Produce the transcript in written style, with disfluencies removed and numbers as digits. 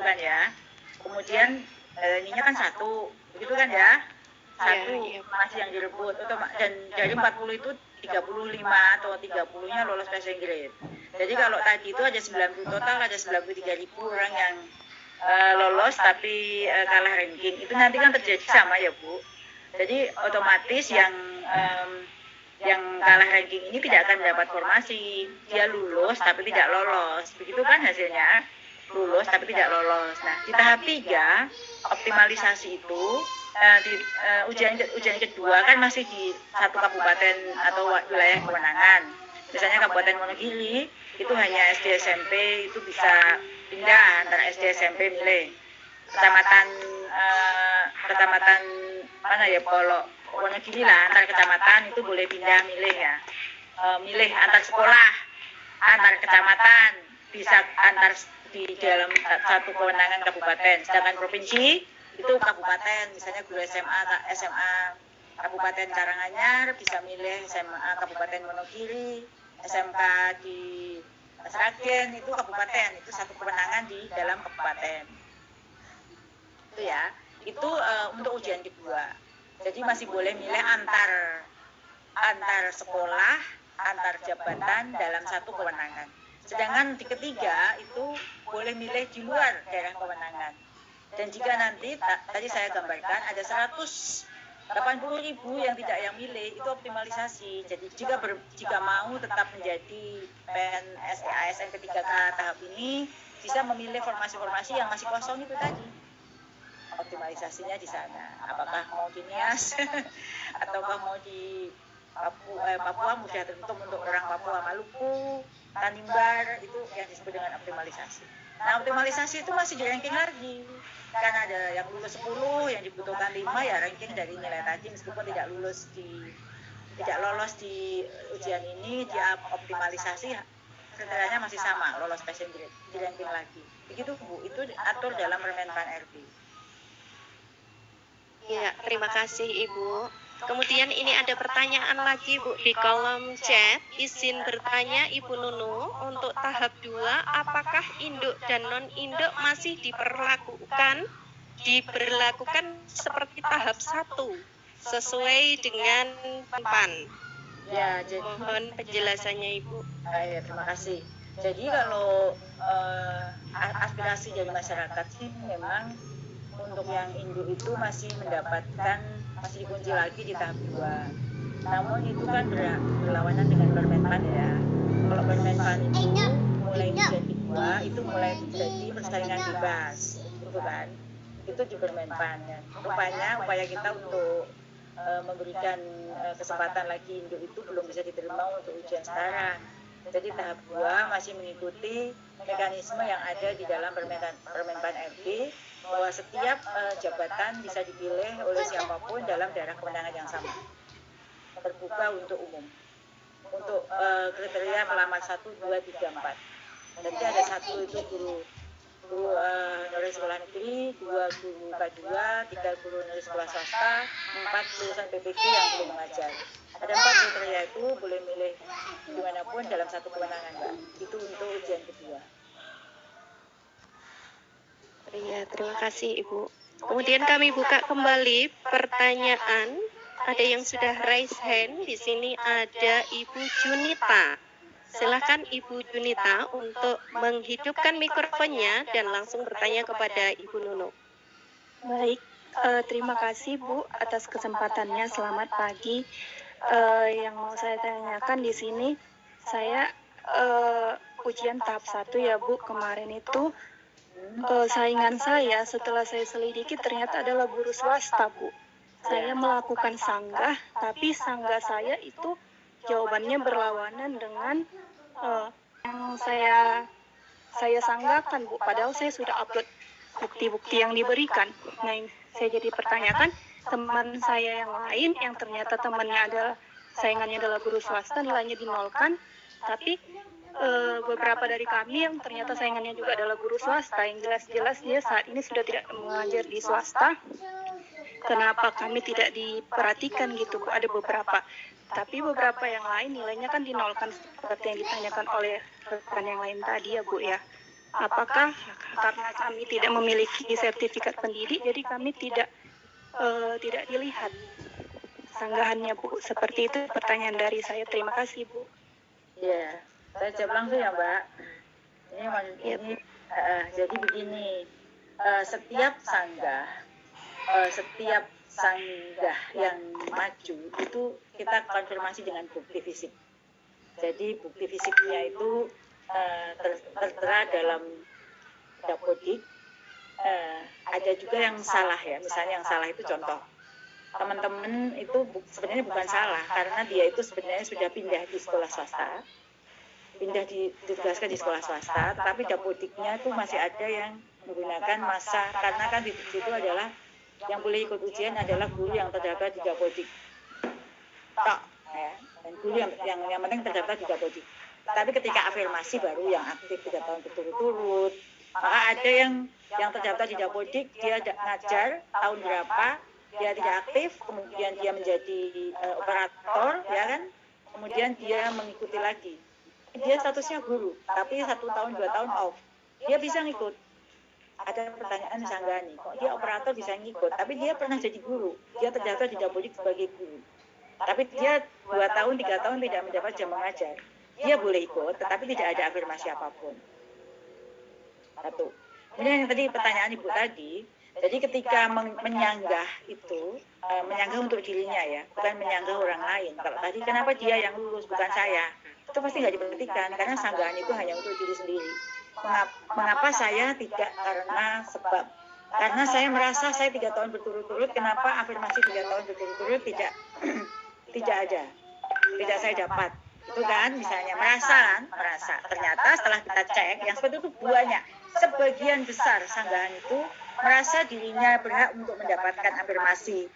kan ya. Kemudian ininya kan 1, begitu kan ya? 1 masih yang direbut, dan dari 40 itu 35 atau 30-nya lolos passing grade. Jadi kalau tadi itu ada 90 total, ada 93.000 orang yang lolos tapi kalah ranking. Itu nanti kan terjadi sama ya Bu. Jadi otomatis yang kalah ranking ini tidak akan mendapat formasi. Dia lulus tapi tidak lolos. Begitu kan hasilnya? Lulus tapi tidak lolos. Nah, di tahap 3 optimalisasi itu ujian kedua kan masih di satu kabupaten atau wilayah kewenangan. Misalnya Kabupaten Wonogiri itu hanya SD SMP itu bisa pindah antara SD SMP milih. Kecamatan mana ya, Polo Wonogiri lah, antar kecamatan itu boleh pindah milih ya. Milih antar sekolah, antar kecamatan, bisa antar di dalam satu kewenangan kabupaten. Sedangkan provinsi itu kabupaten, misalnya guru SMA Kabupaten Karanganyar bisa milih SMA Kabupaten Wonogiri, SMK di Sragen itu kabupaten, itu satu kewenangan di dalam kabupaten. Itu ya, itu untuk ujian kedua. Jadi masih boleh milih antar sekolah, antar jabatan dalam satu kewenangan. Sedangkan di ketiga itu boleh milih di luar daerah kewenangan. Dan jika nanti tadi saya gambarkan ada 180.000 yang milih, itu optimalisasi. Jadi jika mau tetap menjadi PNS ASN ketiga tahap ini, bisa memilih formasi-formasi yang masih kosong itu tadi. Optimalisasinya di sana. Apakah mau di Nias ataukah mau di Papua mudah tertutup untuk orang Papua, Maluku, Tanimbar, itu yang disebut dengan optimalisasi. Nah, optimalisasi itu masih di ranking lagi. Karena ada yang lulus 10, yang dibutuhkan 5 ya ranking dari nilai tadi, meskipun tidak lolos di ujian ini, dia optimalisasi kriterianya masih sama, lolos passing grade, di ranking lagi. Begitu Bu, itu atur dalam Permenpan RB. Ya, terima kasih Ibu. Kemudian ini ada pertanyaan lagi Bu di kolom chat. Izin bertanya Ibu Nunu, untuk tahap 2 apakah induk dan non-induk masih diberlakukan seperti tahap 1 sesuai dengan PAN? Ya, jadi mohon penjelasannya Ibu. Ya, terima kasih. Jadi kalau aspirasi dari masyarakat sih memang untuk yang induk itu masih dikunci lagi di tahap 2. Namun itu kan berlawanan dengan Permenpan ya. Kalau Permenpan itu mulai ujian kedua itu mulai terjadi persaingan bebas, gitu kan? Itu di Permenpan ya. Rupanya upaya kita untuk memberikan kesempatan lagi induk itu belum bisa diterima untuk ujian sekarang. Jadi tahap 2 masih mengikuti mekanisme yang ada di dalam Permenpan RB, bahwa setiap jabatan bisa dipilih oleh siapapun dalam daerah kewenangan yang sama, terbuka untuk umum. Untuk kriteria melamar 1, 2, 3, 4. Jadi ada 1 itu guru honorer sekolah negeri, 2 guru K2, 3 guru honorer sekolah swasta, 4 lulusan PPG yang belum mengajar. Ada 4 kriteria itu boleh milih dimanapun dalam satu kewenangan, Mbak. Itu untuk ujian kedua. Ya, terima kasih Ibu. Kemudian kami buka kembali pertanyaan. Ada yang sudah raise hand. Di sini ada Ibu Junita. Silakan Ibu Junita untuk menghidupkan mikrofonnya dan langsung bertanya kepada Ibu Nunu. Baik, terima kasih Bu atas kesempatannya. Selamat pagi. Yang mau saya tanyakan di sini, saya ujian tahap 1 ya Bu, kemarin itu saingan saya setelah saya selidiki ternyata adalah guru swasta Bu. Saya melakukan sanggah, tapi sanggah saya itu jawabannya berlawanan dengan yang saya sanggahkan Bu. Padahal saya sudah upload bukti-bukti yang diberikan. Nah, yang saya jadi pertanyakan, teman saya yang lain yang ternyata temannya saingannya adalah guru swasta, nilainya dinolkan, tapi beberapa dari kami yang ternyata saingannya juga adalah guru swasta, yang jelas-jelas dia saat ini sudah tidak mengajar di swasta. Kenapa kami tidak diperhatikan gitu Bu? Ada beberapa, tapi beberapa yang lain nilainya kan dinolkan seperti yang ditanyakan oleh rekan yang lain tadi ya Bu ya. Apakah karena kami tidak memiliki sertifikat pendidik, jadi kami tidak dilihat sanggahannya, Bu? Seperti itu pertanyaan dari saya. Terima kasih, Bu. Ya, saya jawab langsung ya, Mbak. Jadi begini, setiap sanggah yang maju itu kita konfirmasi dengan bukti fisik. Jadi bukti fisiknya itu tertera dalam Dapodik. Ada juga yang salah ya, misalnya yang salah itu contoh, teman-teman itu sebenarnya bukan salah, karena dia itu sebenarnya sudah pindah di sekolah swasta, ditugaskan di sekolah swasta, tetapi Dapodiknya itu masih ada yang menggunakan masa, karena kan di situ adalah yang boleh ikut ujian adalah guru yang terdaftar di Dapodik. Ya. Dan guru yang penting terdaftar di Dapodik. Tapi ketika afirmasi baru yang aktif 3 tahun berturut-turut, maka ada yang terdaftar di Dapodik, dia ngajar tahun berapa, dia tidak aktif, kemudian dia menjadi operator, ya kan, kemudian dia mengikuti lagi. Dia statusnya guru, tapi 1 tahun 2 tahun off, dia bisa ngikut. Ada pertanyaan sanggahan nih, kok dia operator bisa ngikut, tapi dia pernah jadi guru, dia terdaftar di Dapodik sebagai guru, tapi dia 2 tahun 3 tahun tidak mendapat jam mengajar. Dia boleh ikut, tetapi tidak ada afirmasi apapun. Satu. Kemudian yang tadi pertanyaan Ibu tadi, jadi ketika menyanggah itu, menyanggah untuk dirinya ya, bukan menyanggah orang lain. Kalau tadi kenapa dia yang lulus, bukan saya, itu pasti nggak diperhatikan, karena sanggahan itu hanya untuk diri sendiri. Mengapa saya tidak? Karena saya merasa saya 3 tahun berturut-turut, kenapa afirmasi 3 tahun berturut-turut tidak saya dapat. Itu kan misalnya merasa. Ternyata setelah kita cek, yang seperti itu banyak. Sebagian besar sanggahan itu merasa dirinya berhak untuk mendapatkan afirmasi